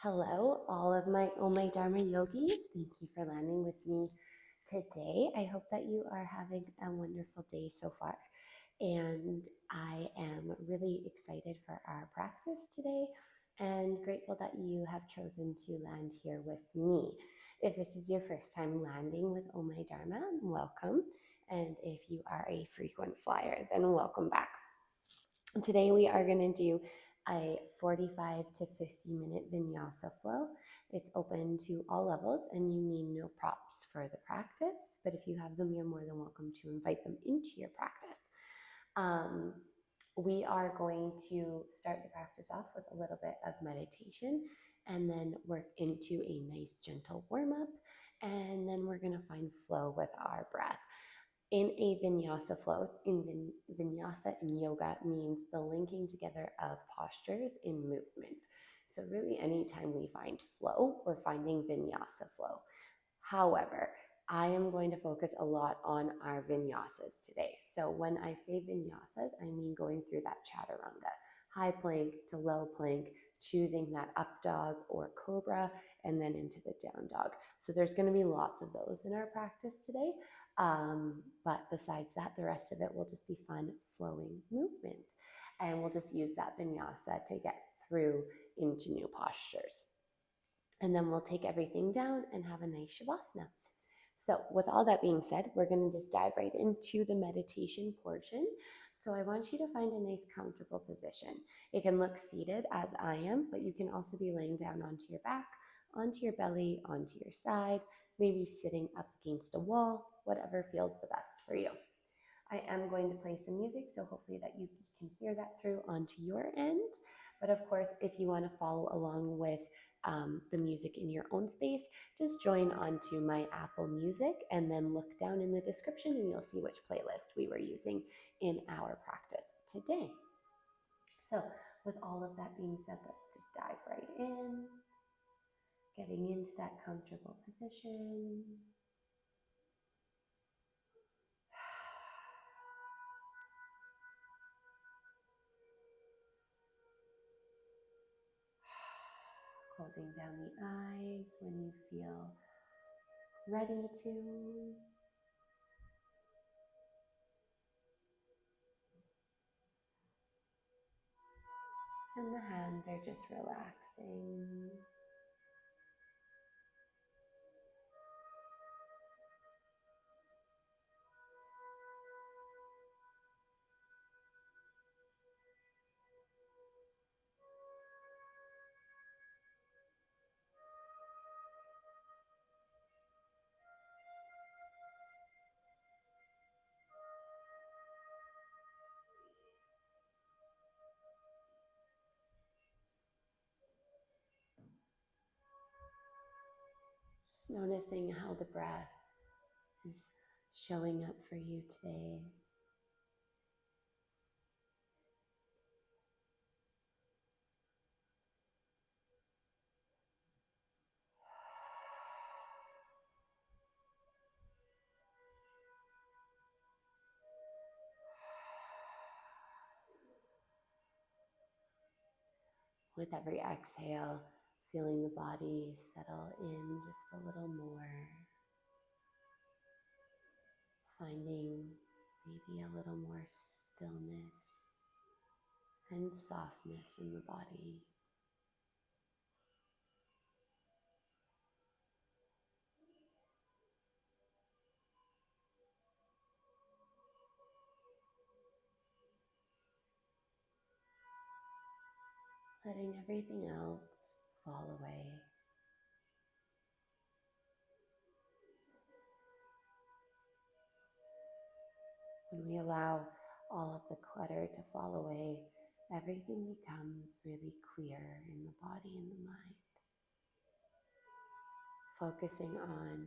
Hello, all of my Dharma yogis. Thank you for landing with me today. I hope that you are having a wonderful day so far. And I am really excited for our practice today and grateful that you have chosen to land here with me. If this is your first time landing with Oh My Dharma, welcome. And if you are a frequent flyer, then welcome back. Today we are going to do a 45 to 50-minute Vinyasa flow. It's open to all levels and you need no props for the practice, but if you have them, you're more than welcome to invite them into your practice. We are going to start the practice off with a little bit of meditation and then work into a nice gentle warm-up, and then we're going to find flow with our breath. In a vinyasa flow, vinyasa in yoga means the linking together of postures in movement. So really anytime we find flow, we're finding vinyasa flow. However, I am going to focus a lot on our vinyasas today. So when I say vinyasas, I mean going through that chaturanga, high plank to low plank, choosing that up dog or cobra, and then into the down dog. So there's going to be lots of those in our practice today. But besides that, the rest of it will just be fun, flowing movement. And we'll just use that vinyasa to get through into new postures. And then we'll take everything down and have a nice shavasana. So with all that being said, we're going to just dive right into the meditation portion. So I want you to find a nice comfortable position. It can look seated as I am, but you can also be laying down onto your back, onto your belly, onto your side, maybe sitting up against a wall, whatever feels the best for you. I am going to play some music, so hopefully that you can hear that through onto your end. But of course, if you want to follow along with the music in your own space, just join onto my Apple Music and then look down in the description and you'll see which playlist we were using in our practice today. So with all of that being said, let's just dive right in, getting into that comfortable position. Closing down the eyes when you feel ready to. And the hands are just relaxing. Just noticing how the breath is showing up for you today. With every exhale, feeling the body settle in just a little more. Finding maybe a little more stillness and softness in the body. Letting everything else fall away. When we allow all of the clutter to fall away, everything becomes really clear in the body and the mind. Focusing on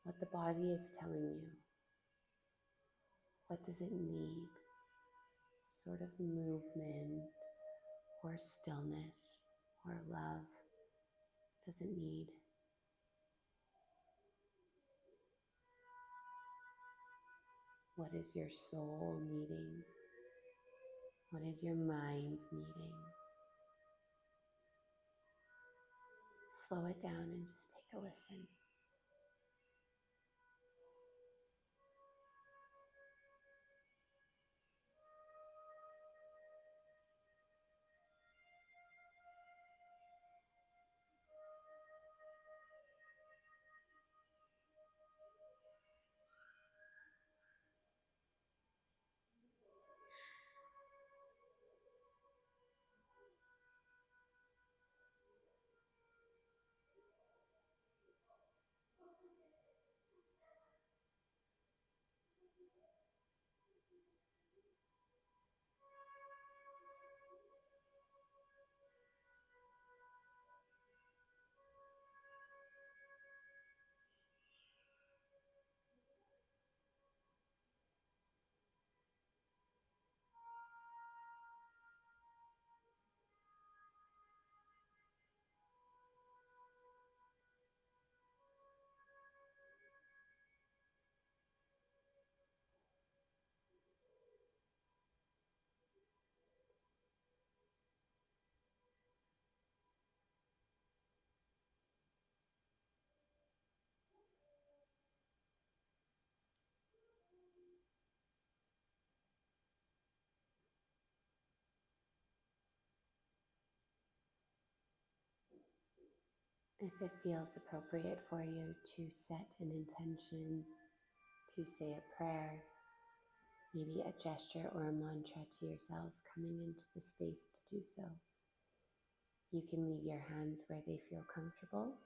what the body is telling you. What does it need? Sort of movement or stillness or love does it need? What is your soul needing? What is your mind needing? slow it down and just take a listen. If it feels appropriate for you to set an intention, to say a prayer, maybe a gesture or a mantra to yourself coming into the space to do so. You can leave your hands where they feel comfortable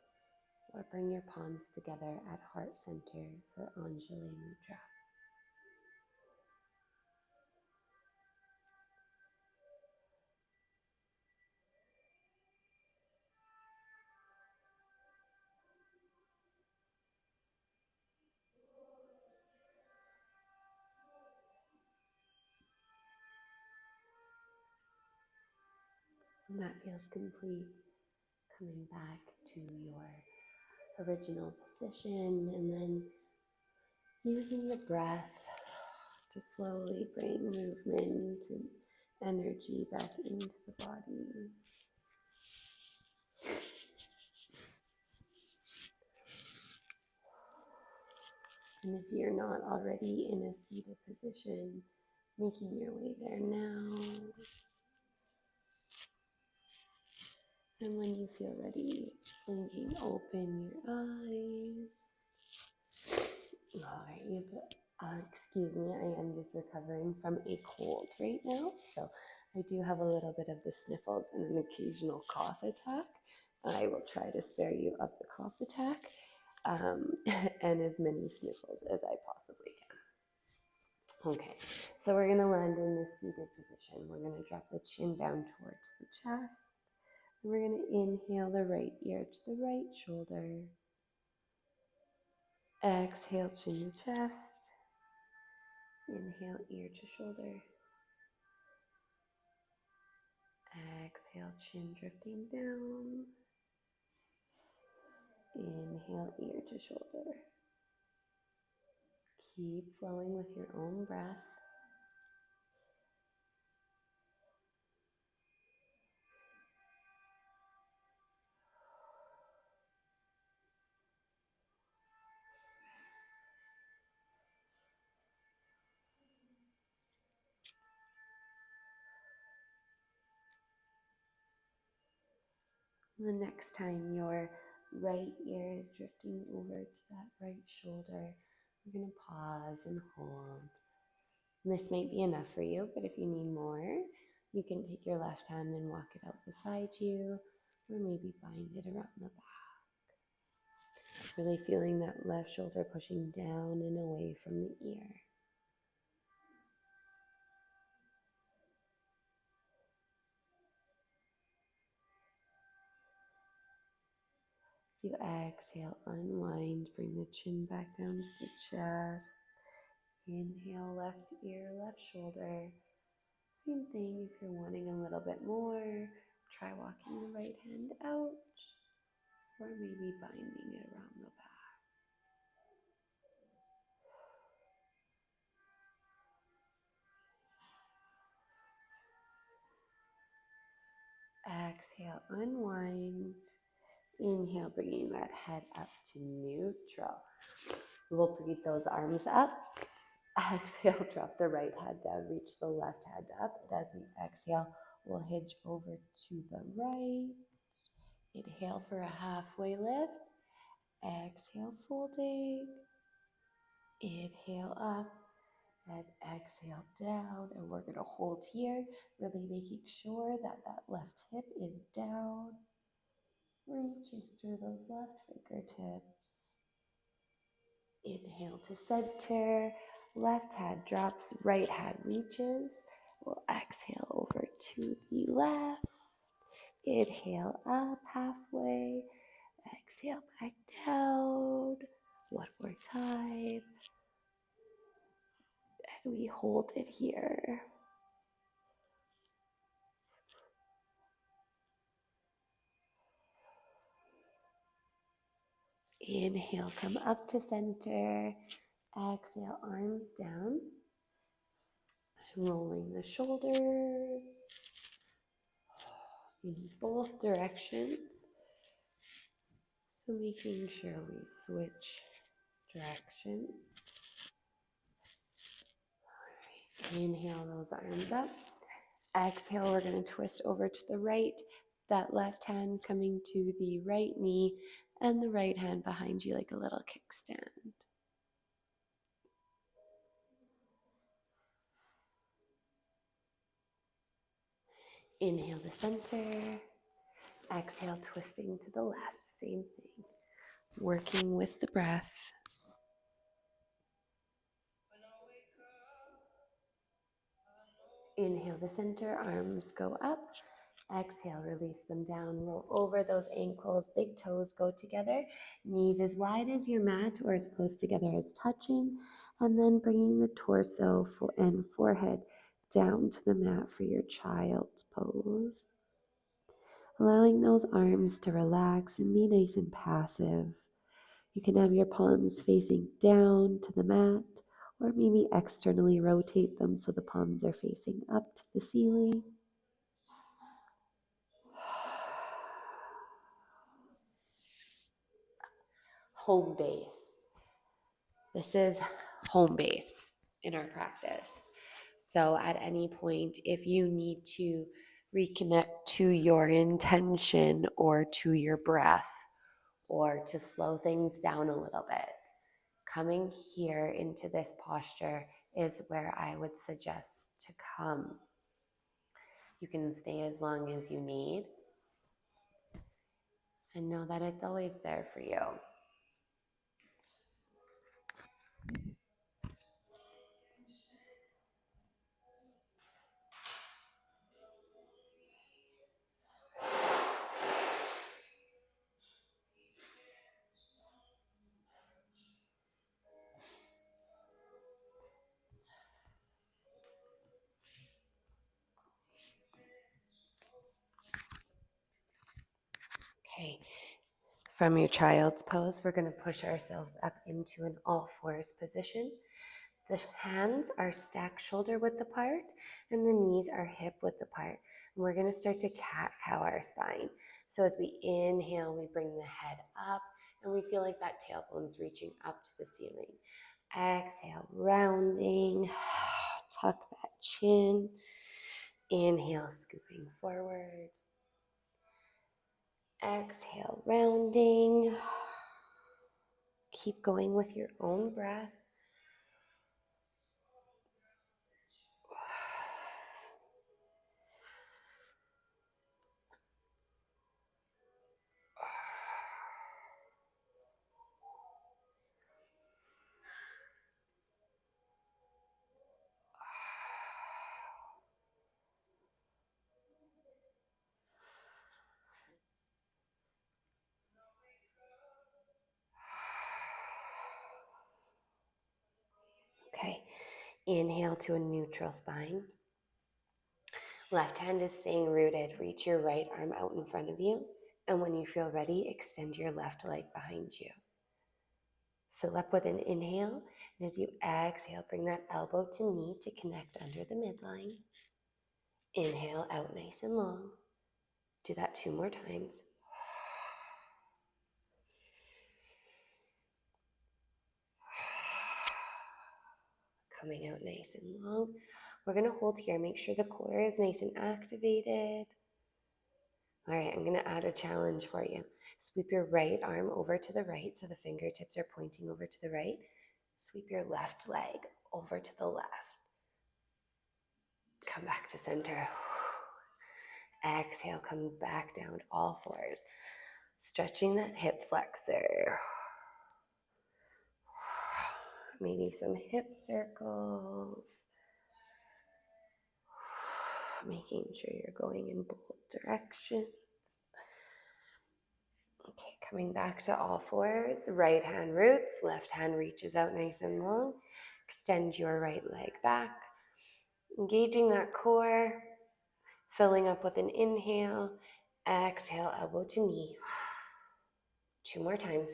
or bring your palms together at heart center for Anjali Mudra. When that feels complete, coming back to your original position and then using the breath to slowly bring movement and energy back into the body. And if you're not already in a seated position, making your way there now. And when you feel ready, blinking open your eyes. All right, excuse me, I am just recovering from a cold right now, so I do have a little bit of the sniffles and an occasional cough attack. I will try to spare you of the cough attack and as many sniffles as I possibly can. Okay, so we're going to land in this seated position. We're going to drop the chin down towards the chest. And we're going to inhale the right ear to the right shoulder. Exhale, chin to chest. Inhale, ear to shoulder. Exhale, chin drifting down. Inhale, ear to shoulder. Keep flowing with your own breath. The next time your right ear is drifting over to that right shoulder, we're going to pause and hold. And this might be enough for you, but if you need more, you can take your left hand and walk it out beside you, or maybe bind it around the back. Really feeling that left shoulder pushing down and away from the ear. So you exhale, unwind, bring the chin back down to the chest. Inhale, left ear, left shoulder. Same thing, if you're wanting a little bit more, try walking the right hand out, or maybe binding it around the back. Exhale, unwind. Inhale, bringing that head up to neutral. We'll breathe those arms up. Exhale, drop the right hand down, reach the left hand up. And as we exhale, we'll hinge over to the right. Inhale for a halfway lift. Exhale, folding. Inhale up and exhale down. And we're going to hold here, really making sure that that left hip is down. Reaching through those left fingertips. Inhale to center. Left hand drops, right hand reaches. We'll exhale over to the left. Inhale up halfway. Exhale back down. One more time. And we hold it here. Inhale, come up to center. Exhale, arms down. Rolling the shoulders in both directions. So making sure we switch direction. All right, inhale those arms up. Exhale, we're going to twist over to the right. That left hand coming to the right knee and the right hand behind you like a little kickstand. Inhale to center. Exhale, twisting to the left. Same thing. Working with the breath. Inhale to center, arms go up. Exhale, release them down. Roll over those ankles, big toes go together. Knees as wide as your mat or as close together as touching. And then bringing the torso and forehead down to the mat for your child's pose. Allowing those arms to relax and be nice and passive. You can have your palms facing down to the mat, or maybe externally rotate them so the palms are facing up to the ceiling. Home base. This is home base in our practice. So at any point, if you need to reconnect to your intention or to your breath or to slow things down a little bit, coming here into this posture is where I would suggest to come. You can stay as long as you need and know that it's always there for you. Okay, from your child's pose, we're going to push ourselves up into an all fours position. The hands are stacked shoulder width apart and the knees are hip width apart. And we're going to start to cat-cow our spine. So as we inhale, we bring the head up and we feel like that tailbone's reaching up to the ceiling. Exhale, rounding, tuck that chin. Inhale, scooping forward. Exhale, rounding. Keep going with your own breath. Okay, inhale to a neutral spine. Left hand is staying rooted. Reach your right arm out in front of you. And when you feel ready, extend your left leg behind you. Fill up with an inhale. And as you exhale, bring that elbow to knee to connect under the midline. Inhale out nice and long. Do that 2 more times. Coming out nice and long. We're going to hold here. Make sure the core is nice and activated. All right, I'm going to add a challenge for you. Sweep your right arm over to the right so the fingertips are pointing over to the right. Sweep your left leg over to the left. Come back to center. Exhale, come back down to all fours. Stretching that hip flexor. Maybe some hip circles. Making sure you're going in both directions. Okay, coming back to all fours. Right hand roots, left hand reaches out nice and long. Extend your right leg back. Engaging that core. Filling up with an inhale. Exhale, elbow to knee. 2 more times.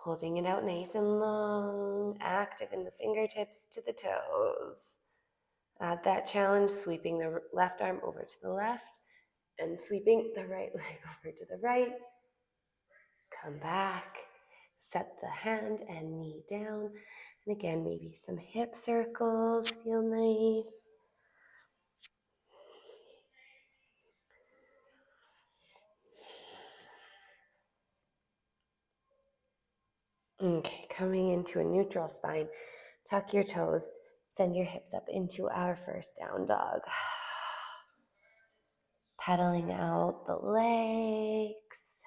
Holding it out nice and long, active in the fingertips to the toes. Add that challenge, sweeping the left arm over to the left and sweeping the right leg over to the right. Come back, set the hand and knee down. And again, maybe some hip circles, feel nice. Okay, coming into a neutral spine. Tuck your toes, send your hips up into our first down dog. Pedaling out the legs,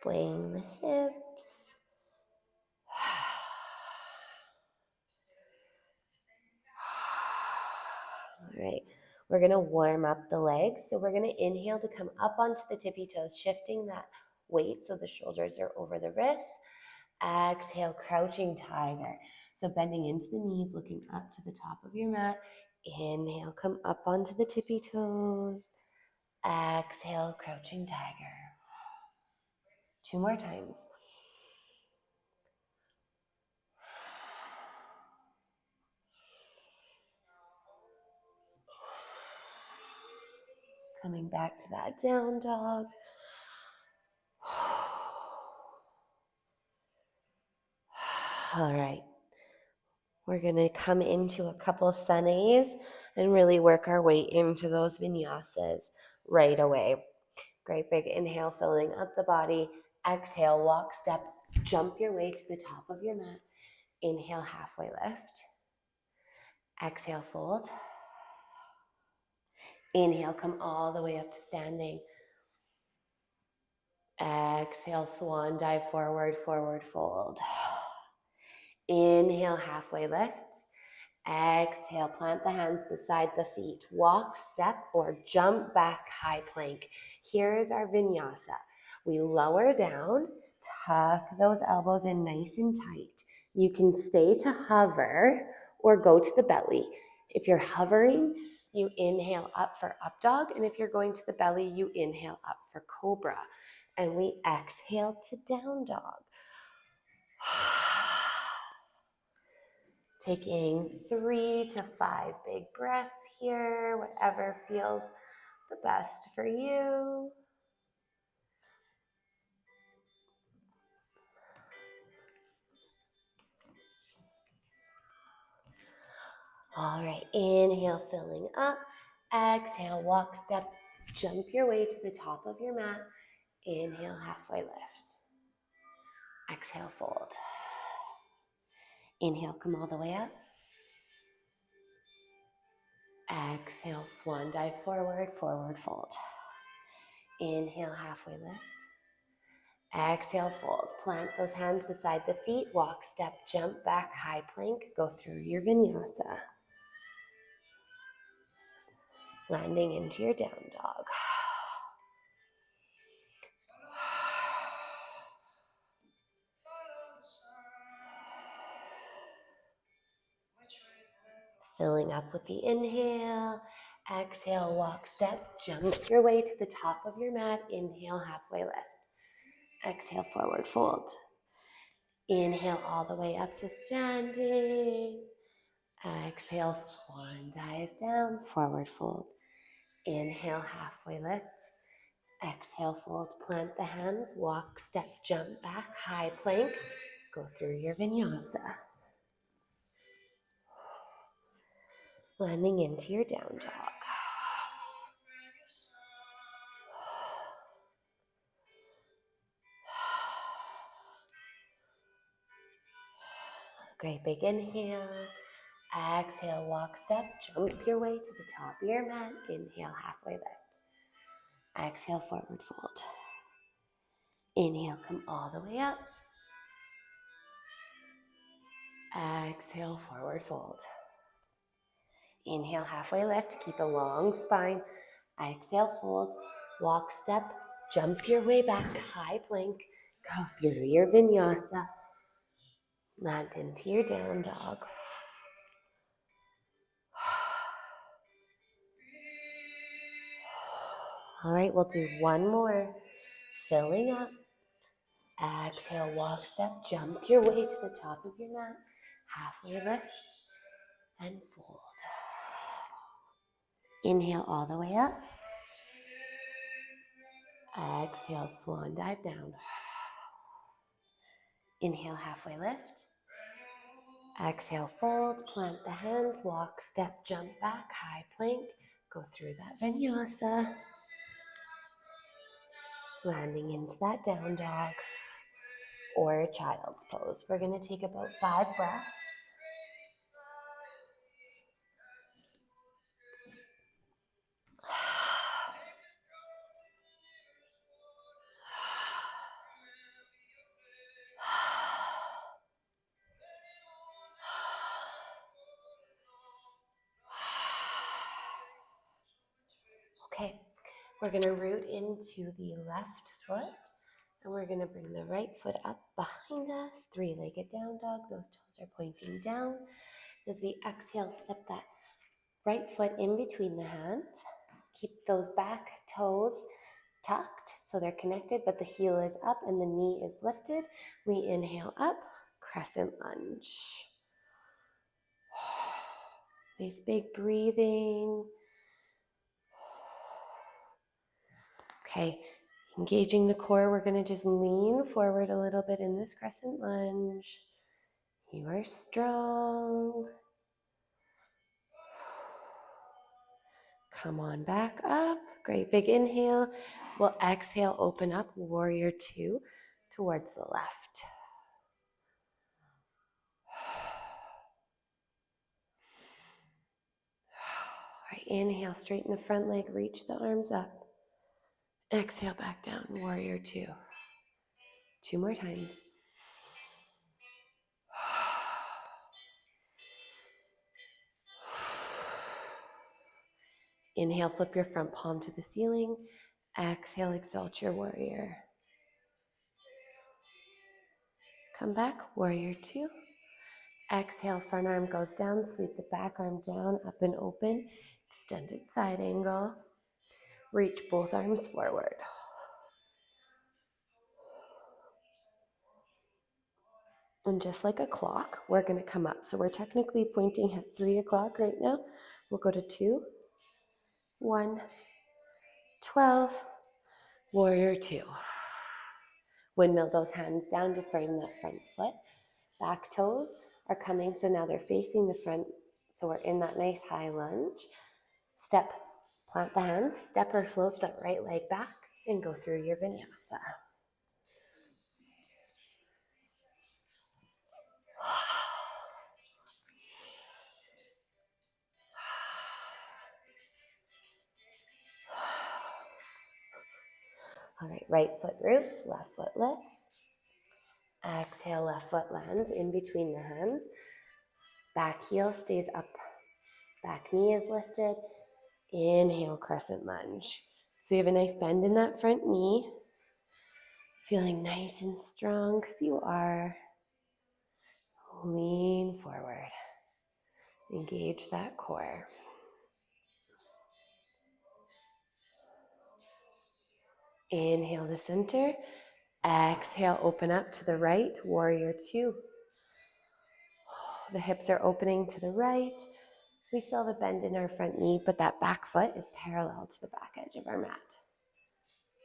swaying the hips. All right, we're gonna warm up the legs. So we're gonna inhale to come up onto the tippy toes, shifting that weight so the shoulders are over the wrists. Exhale, crouching tiger. So bending into the knees, looking up to the top of your mat. Inhale, come up onto the tippy toes. Exhale, crouching tiger. 2 more times. Coming back to that down dog. All right. We're going to come into a couple sanis and really work our way into those vinyasas right away. Great big inhale, filling up the body. Exhale, walk, step, jump your way to the top of your mat. Inhale, halfway lift. Exhale, fold. Inhale, come all the way up to standing. Exhale, swan dive forward, forward fold. Inhale, halfway lift. Exhale, plant the hands beside the feet. Walk, step, or jump back, high plank. Here is our vinyasa. We lower down, tuck those elbows in nice and tight. You can stay to hover or go to the belly. If you're hovering, you inhale up for up dog. And if you're going to the belly, you inhale up for cobra. And we exhale to down dog. Taking 3 to 5 big breaths here, whatever feels the best for you. All right, inhale, filling up. Exhale, walk, step, jump your way to the top of your mat. Inhale, halfway lift. Exhale, fold. Inhale, come all the way up. Exhale, swan dive forward, forward fold. Inhale, halfway lift. Exhale, fold. Plant those hands beside the feet. Walk, step, jump back, high plank. Go through your vinyasa. Landing into your down dog. Filling up with the inhale. Exhale, walk, step, jump your way to the top of your mat. Inhale, halfway lift. Exhale, forward fold. Inhale all the way up to standing. Exhale, swan dive down, forward fold. Inhale, halfway lift. Exhale, fold, plant the hands, walk, step, jump back, high plank. Go through your vinyasa. Landing into your down dog. Great, big inhale. Exhale, walk, step, jump your way to the top of your mat. Inhale, halfway lift. Exhale, forward fold. Inhale, come all the way up. Exhale, forward fold. Inhale, halfway lift. Keep a long spine. Exhale, fold. Walk, step, jump your way back. High plank. Go through your vinyasa. Land into your down dog. All right, we'll do one more. Filling up. Exhale, walk, step, jump your way to the top of your mat. Halfway lift and fold. Inhale all the way up. Exhale, swan dive down. Inhale, halfway lift. Exhale, fold, plant the hands, walk, step, jump back, high plank. Go through that vinyasa. Landing into that down dog or child's pose. We're going to take about 5 breaths. Okay, we're going to root into the left foot, and we're going to bring the right foot up behind us, 3-legged down dog. Those toes are pointing down. As we exhale, step that right foot in between the hands. Keep those back toes tucked so they're connected, but the heel is up and the knee is lifted. We inhale up, crescent lunge. Nice big breathing. Okay, engaging the core, we're going to just lean forward a little bit in this crescent lunge. You are strong. Come on back up. Great big inhale. We'll exhale, open up, warrior 2 towards the left. All right, inhale, straighten the front leg, reach the arms up. Exhale, back down, warrior 2. 2 more times. Inhale, flip your front palm to the ceiling. Exhale, exalt your warrior. Come back, warrior 2. Exhale, front arm goes down, sweep the back arm down, up and open, extended side angle. Reach both arms forward. And just like a clock, we're going to come up. So we're technically pointing at 3 o'clock right now. We'll go to 2, 1, 12, warrior 2. Windmill those hands down to frame that front foot. Back toes are coming, so now they're facing the front. So we're in that nice high lunge. Step, plant the hands, step or float that right leg back, and go through your vinyasa. All right, right foot roots, left foot lifts. Exhale, left foot lands in between the hands. Back heel stays up. Back knee is lifted. Inhale, crescent lunge. So you have a nice bend in that front knee. Feeling nice and strong because you are. Lean forward. Engage that core. Inhale to center. Exhale, open up to the right, warrior 2. The hips are opening to the right. We still have a bend in our front knee, but that back foot is parallel to the back edge of our mat.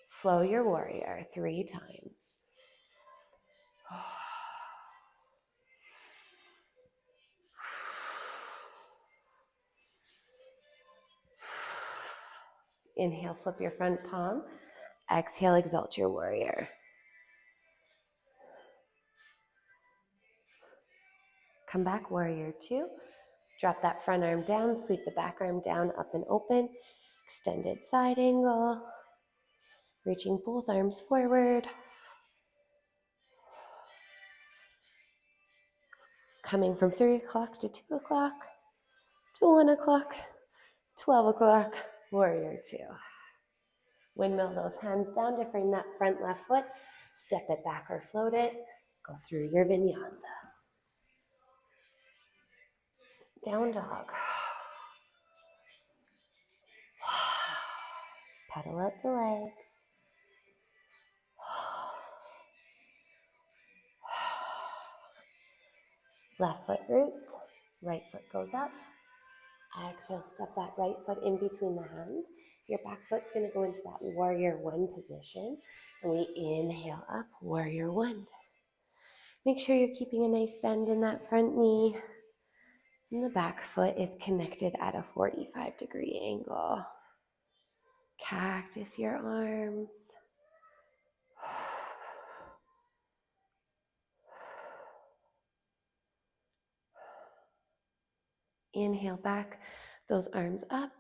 Flow your warrior 3 times. Inhale, flip your front palm. Exhale, exalt your warrior. Come back, warrior 2. Drop that front arm down, sweep the back arm down, up and open. Extended side angle. Reaching both arms forward. Coming from 3 o'clock to 2 o'clock, to 1 o'clock, 12 o'clock, warrior 2. Windmill those hands down to frame that front left foot. Step it back or float it. Go through your vinyasa. Down dog. Pedal up the legs. Left foot roots, right foot goes up. Exhale, step that right foot in between the hands. Your back foot's gonna go into that warrior 1 position. And we inhale up, warrior 1. Make sure you're keeping a nice bend in that front knee. And the back foot is connected at a 45-degree angle. Cactus your arms. Inhale back, those arms up.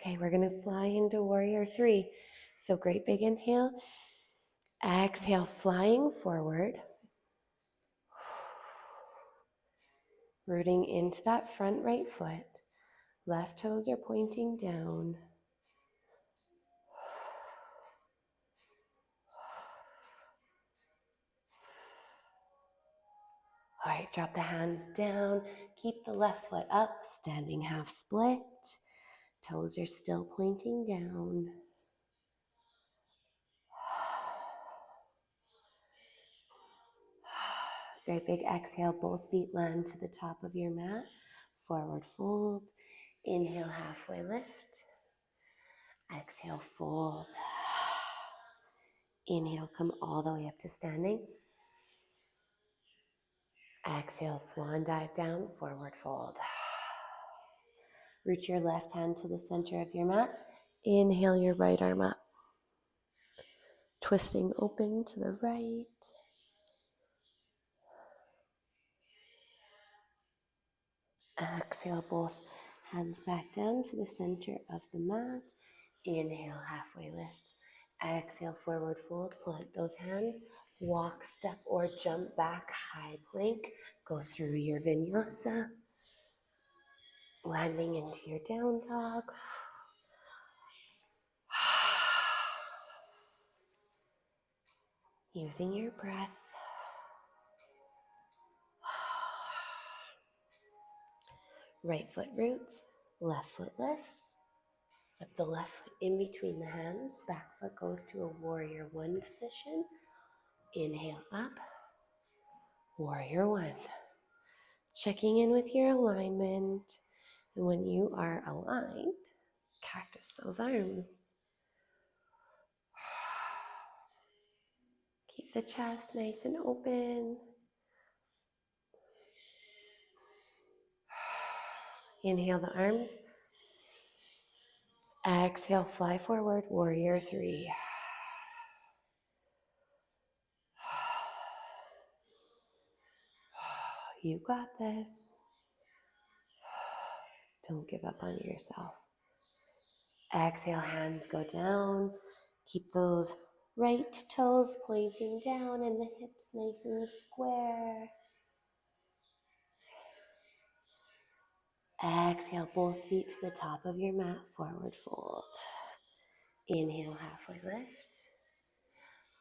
Okay, we're gonna fly into warrior 3. So great big inhale. Exhale, flying forward. Rooting into that front right foot. Left toes are pointing down. All right, drop the hands down. Keep the left foot up, standing half split. Toes are still pointing down. Great big exhale, both feet land to the top of your mat. Forward fold. Inhale, halfway lift. Exhale, fold. Inhale, come all the way up to standing. Exhale, swan dive down, forward fold. Reach your left hand to the center of your mat. Inhale your right arm up. Twisting open to the right. Exhale, both hands back down to the center of the mat. Inhale, halfway lift. Exhale, forward fold. Plant those hands. Walk, step, or jump back, high plank. Go through your vinyasa. Landing into your down dog. Using your breath. Right foot roots, left foot lifts. Step the left foot in between the hands. Back foot goes to a warrior 1 position. Inhale up, warrior 1. Checking in with your alignment. And when you are aligned, cactus those arms. Keep the chest nice and open. Inhale the arms. Exhale, fly forward, warrior 3. You got this. Don't give up on yourself. Exhale, hands go down. Keep those right toes pointing down and the hips nice and square. Exhale, both feet to the top of your mat, forward fold. Inhale, halfway lift.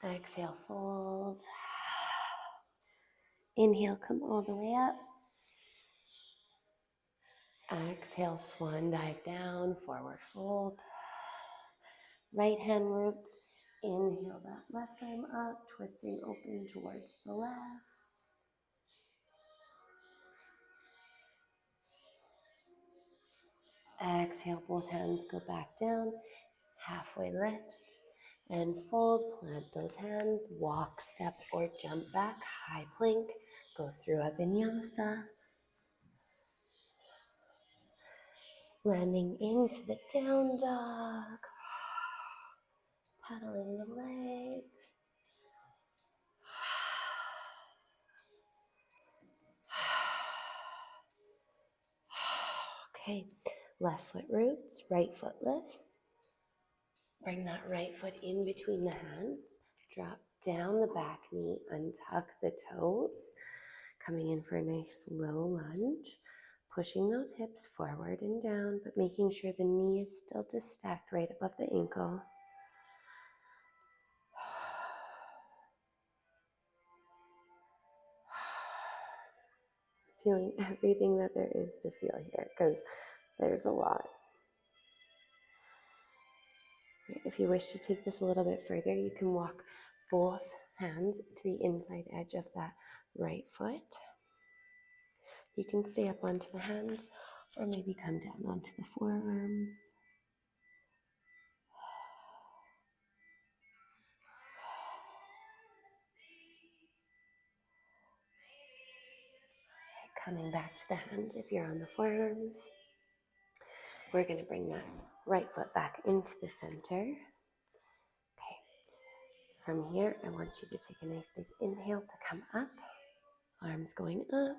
Exhale, fold. Inhale, come all the way up. Exhale, swan dive down, forward fold. Right hand roots. Inhale that left arm up, twisting open towards the left. Exhale, both hands go back down, halfway lift and fold. Plant those hands, walk, step, or jump back, high plank, go through a vinyasa. Landing into the down dog, paddling the legs. Okay, left foot roots, right foot lifts. Bring that right foot in between the hands. Drop down the back knee, untuck the toes. Coming in for a nice low lunge. Pushing those hips forward and down, but making sure the knee is still just stacked right above the ankle. Feeling everything that there is to feel here, because there's a lot. If you wish to take this a little bit further, you can walk both hands to the inside edge of that right foot. You can stay up onto the hands or maybe come down onto the forearms. Coming back to the hands if you're on the forearms. We're going to bring that right foot back into the center. Okay. From here, I want you to take a nice big inhale to come up. Arms going up.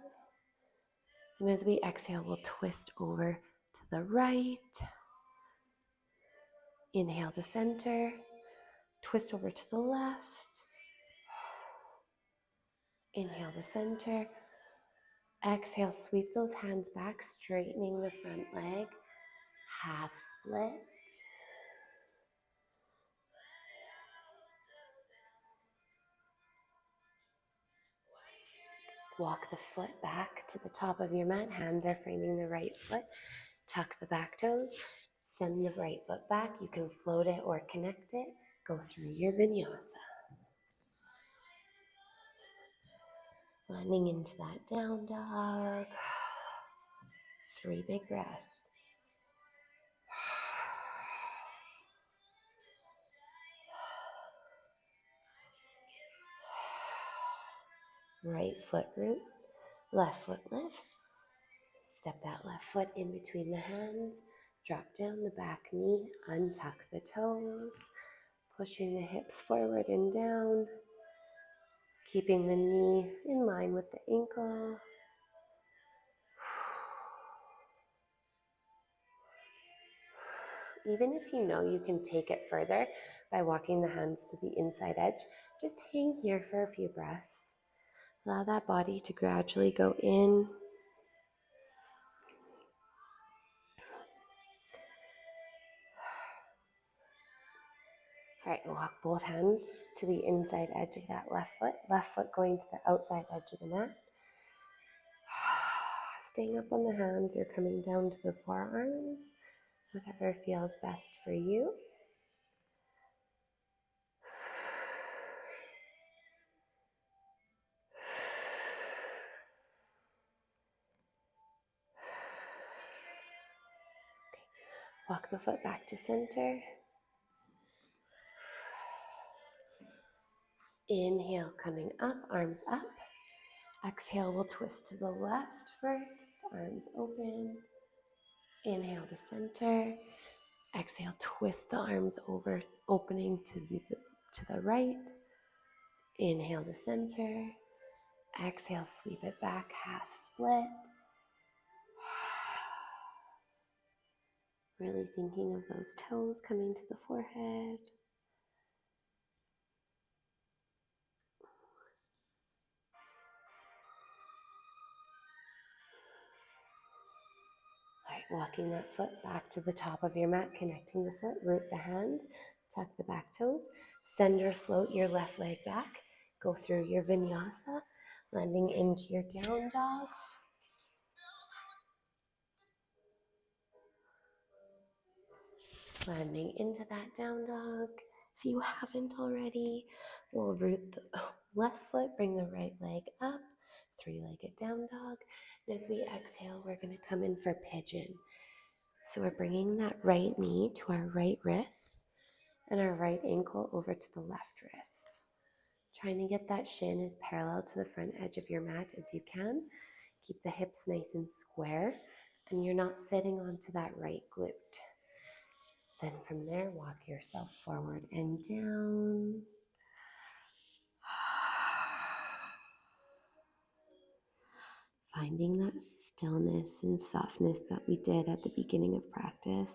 And as we exhale, we'll twist over to the right. Inhale to center. Twist over to the left. Inhale to center. Exhale, sweep those hands back, straightening the front leg. Half split. Walk the foot back to the top of your mat. Hands are framing the right foot. Tuck the back toes. Send the right foot back. You can float it or connect it. Go through your vinyasa. Landing into that down dog. 3 big breaths. Right foot roots, left foot lifts. Step that left foot in between the hands. Drop down the back knee, untuck the toes, pushing the hips forward and down, keeping the knee in line with the ankle. Even if you know you can take it further by walking the hands to the inside edge, just hang here for a few breaths. Allow that body to gradually go in. All right, walk both hands to the inside edge of that left foot going to the outside edge of the mat. Staying up on the hands or coming down to the forearms, whatever feels best for you. Walk the foot back to center. Inhale, coming up, arms up. Exhale, we'll twist to the left first, arms open. Inhale to center. Exhale, twist the arms over, opening to the right. Inhale to center. Exhale, sweep it back, half split. Really thinking of those toes coming to the forehead. All right, walking that foot back to the top of your mat, connecting the foot, root the hands, tuck the back toes, send or float your left leg back, go through your vinyasa, landing into your down dog. Landing into that down dog. If you haven't already, we'll root the left foot, bring the right leg up, 3-legged down dog. And as we exhale, we're going to come in for pigeon. So we're bringing that right knee to our right wrist and our right ankle over to the left wrist. Trying to get that shin as parallel to the front edge of your mat as you can. Keep the hips nice and square, and you're not sitting onto that right glute. Then from there, walk yourself forward and down. Finding that stillness and softness that we did at the beginning of practice.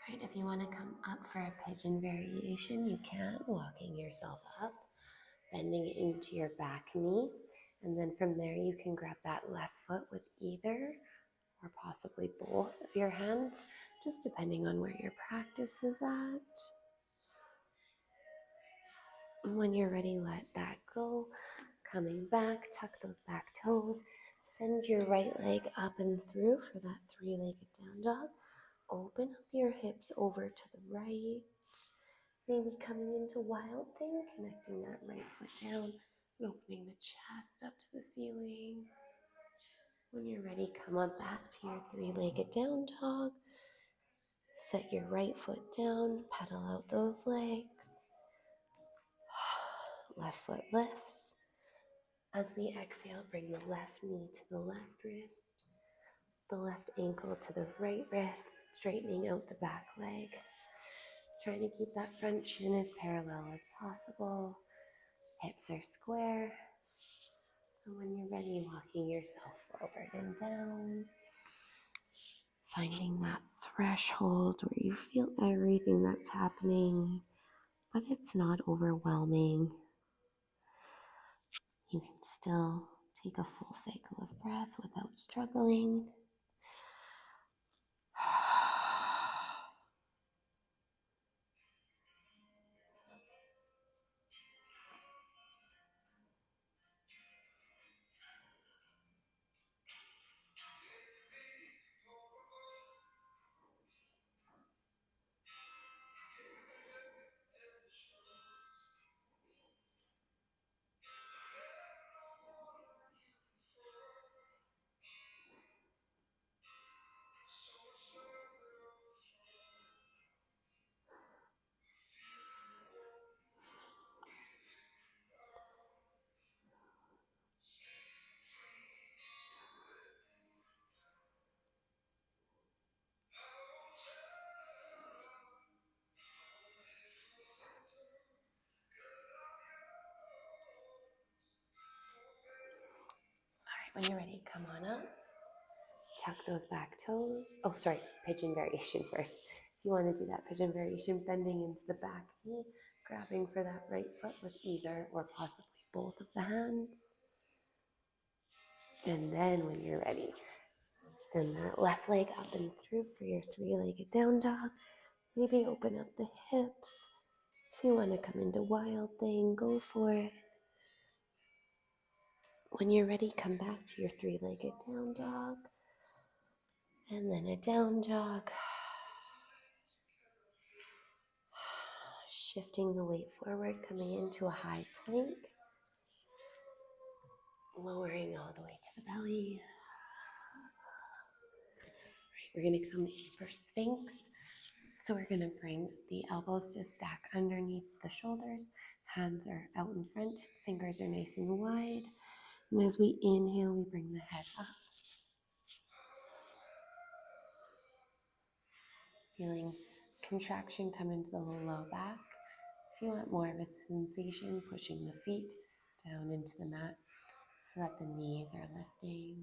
Right, if you want to come up for a pigeon variation, you can, walking yourself up, bending into your back knee, and then from there you can grab that left foot with either or possibly both of your hands, just depending on where your practice is at. And when you're ready, let that go. Coming back, tuck those back toes, send your right leg up and through for that three-legged down dog. Open up your hips over to the right. Really coming into wild thing, connecting that right foot down and opening the chest up to the ceiling. When you're ready, come on back to your three-legged down dog. Set your right foot down, pedal out those legs. Left foot lifts. As we exhale, bring the left knee to the left wrist, the left ankle to the right wrist, straightening out the back leg. Trying to keep that front shin as parallel as possible. Hips are square. And when you're ready, walking yourself forward and down. Finding that threshold where you feel everything that's happening, but it's not overwhelming. You can still take a full cycle of breath without struggling. When you're ready, come on up. Tuck those back toes. Oh, sorry, pigeon variation first. If you want to do that pigeon variation, bending into the back knee, grabbing for that right foot with either or possibly both of the hands. And then when you're ready, send that left leg up and through for your three-legged down dog. Maybe open up the hips. If you want to come into wild thing, go for it. When you're ready, come back to your three-legged down dog. And then a down dog. Shifting the weight forward, coming into a high plank. Lowering all the way to the belly. Right, we're going to come in for Sphinx. So we're going to bring the elbows to stack underneath the shoulders. Hands are out in front. Fingers are nice and wide. And as we inhale, we bring the head up. Feeling contraction come into the low back. If you want more of a sensation, pushing the feet down into the mat so that the knees are lifting.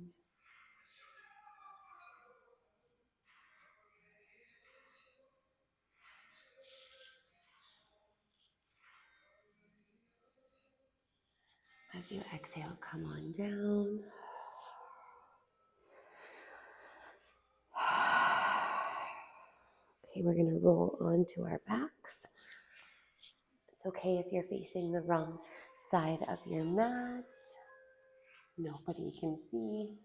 As you exhale, come on down. Okay, we're going to roll onto our backs. It's okay if you're facing the wrong side of your mat. Nobody can see.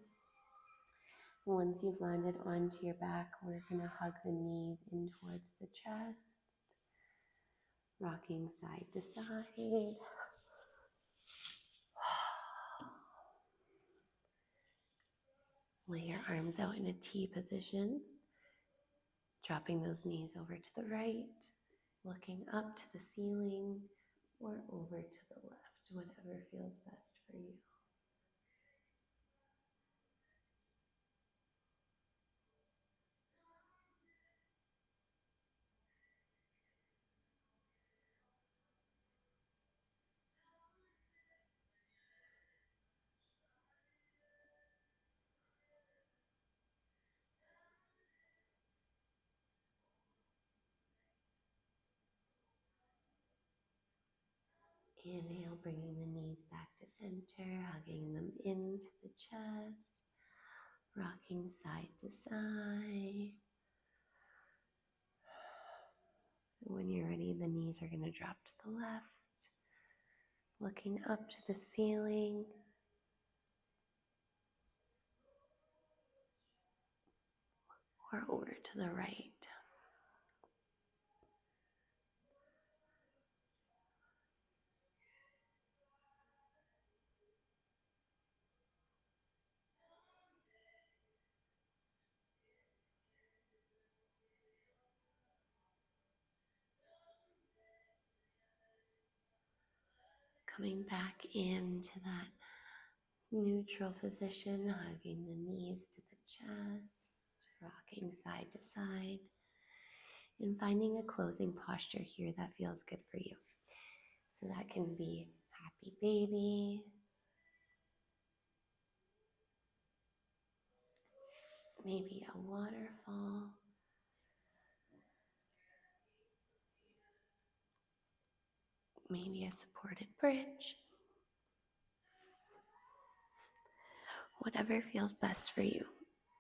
Once you've landed onto your back, we're going to hug the knees in towards the chest, rocking side to side. Lay your arms out in a T position, dropping those knees over to the right, looking up to the ceiling or over to the left, whatever feels best for you. Inhale, bringing the knees back to center, hugging them into the chest, rocking side to side. When you're ready, the knees are going to drop to the left, looking up to the ceiling. Or over to the right. Coming back into that neutral position, hugging the knees to the chest, rocking side to side, and finding a closing posture here that feels good for you. So that can be happy baby, maybe a waterfall, maybe a supported bridge. Whatever feels best for you.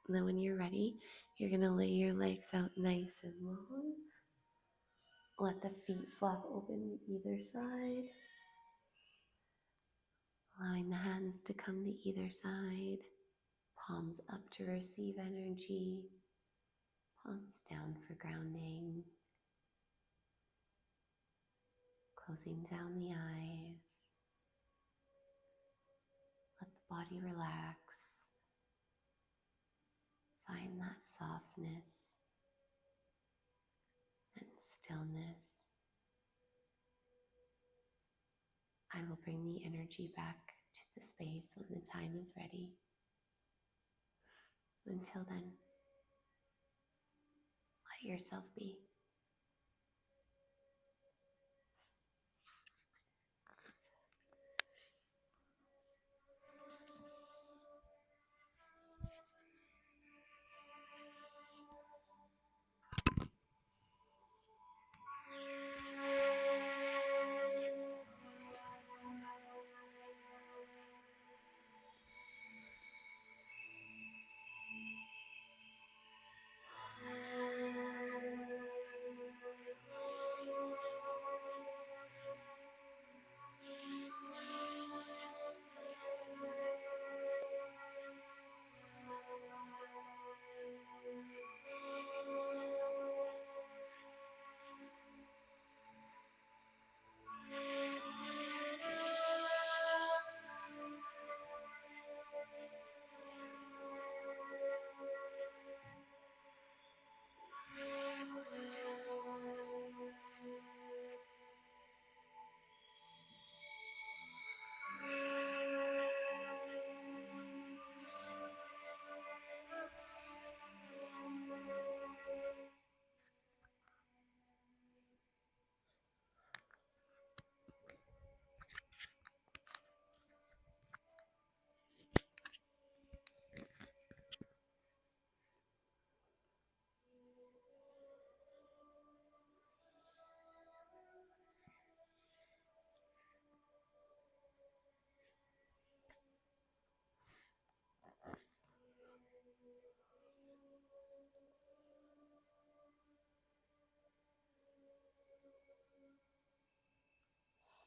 And then when you're ready, you're going to lay your legs out nice and long. Let the feet flop open either side. Allowing the hands to come to either side. Palms up to receive energy. Palms down for grounding. Closing down the eyes. Let the body relax. Find that softness and stillness. I will bring the energy back to the space when the time is ready. Until then, let yourself be.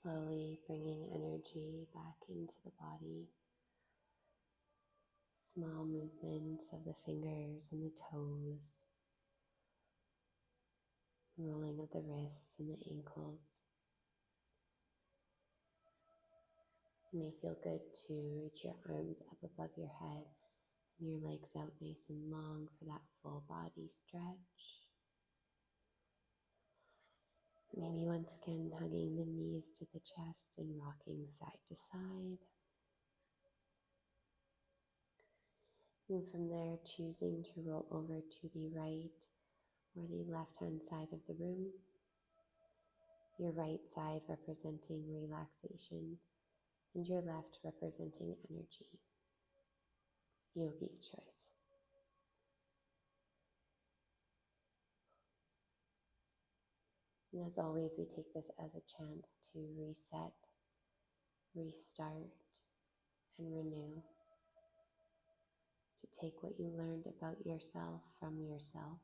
Slowly bringing energy back into the body. Small movements of the fingers and the toes. Rolling of the wrists and the ankles. It may feel good to reach your arms up above your head and your legs out nice and long for that full body stretch. Maybe once again hugging the knees to the chest and rocking side to side. And from there, choosing to roll over to the right or the left-hand side of the room. Your right side representing relaxation and your left representing energy. Yogi's choice. And as always, we take this as a chance to reset, restart, and renew. To take what you learned about yourself from yourself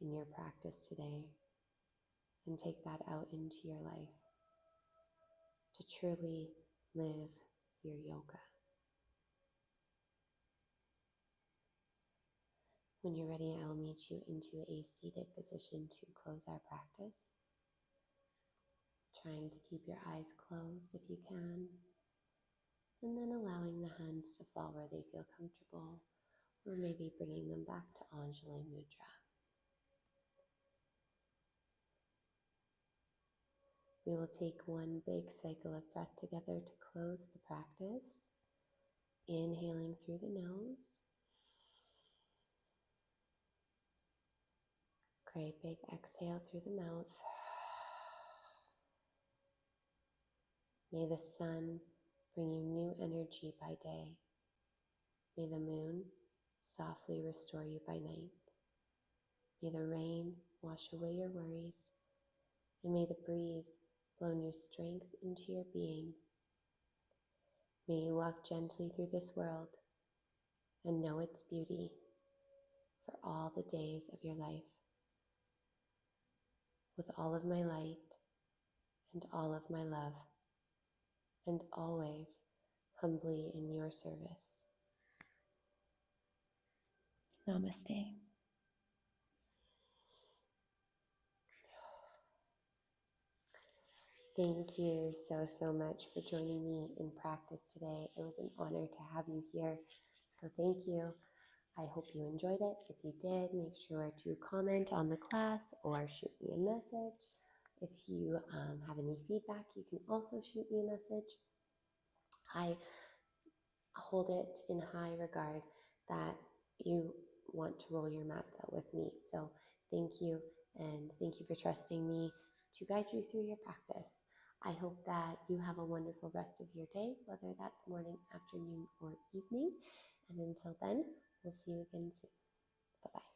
in your practice today and take that out into your life. To truly live your yoga. When you're ready, I will meet you into a seated position to close our practice. Trying to keep your eyes closed if you can, and then allowing the hands to fall where they feel comfortable, or maybe bringing them back to Anjali Mudra. We will take one big cycle of breath together to close the practice. Inhaling through the nose. Great big exhale through the mouth. May the sun bring you new energy by day. May the moon softly restore you by night. May the rain wash away your worries. And may the breeze blow new strength into your being. May you walk gently through this world and know its beauty for all the days of your life. With all of my light and all of my love, and always humbly in your service. Namaste. Thank you so much for joining me in practice today. It was an honor to have you here. So thank you. I hope you enjoyed it. If you did, make sure to comment on the class or shoot me a message. If you have any feedback, you can also shoot me a message. I hold it in high regard that you want to roll your mats out with me. So thank you, and thank you for trusting me to guide you through your practice. I hope that you have a wonderful rest of your day, whether that's morning, afternoon, or evening. And until then, we'll see you again soon. Bye-bye.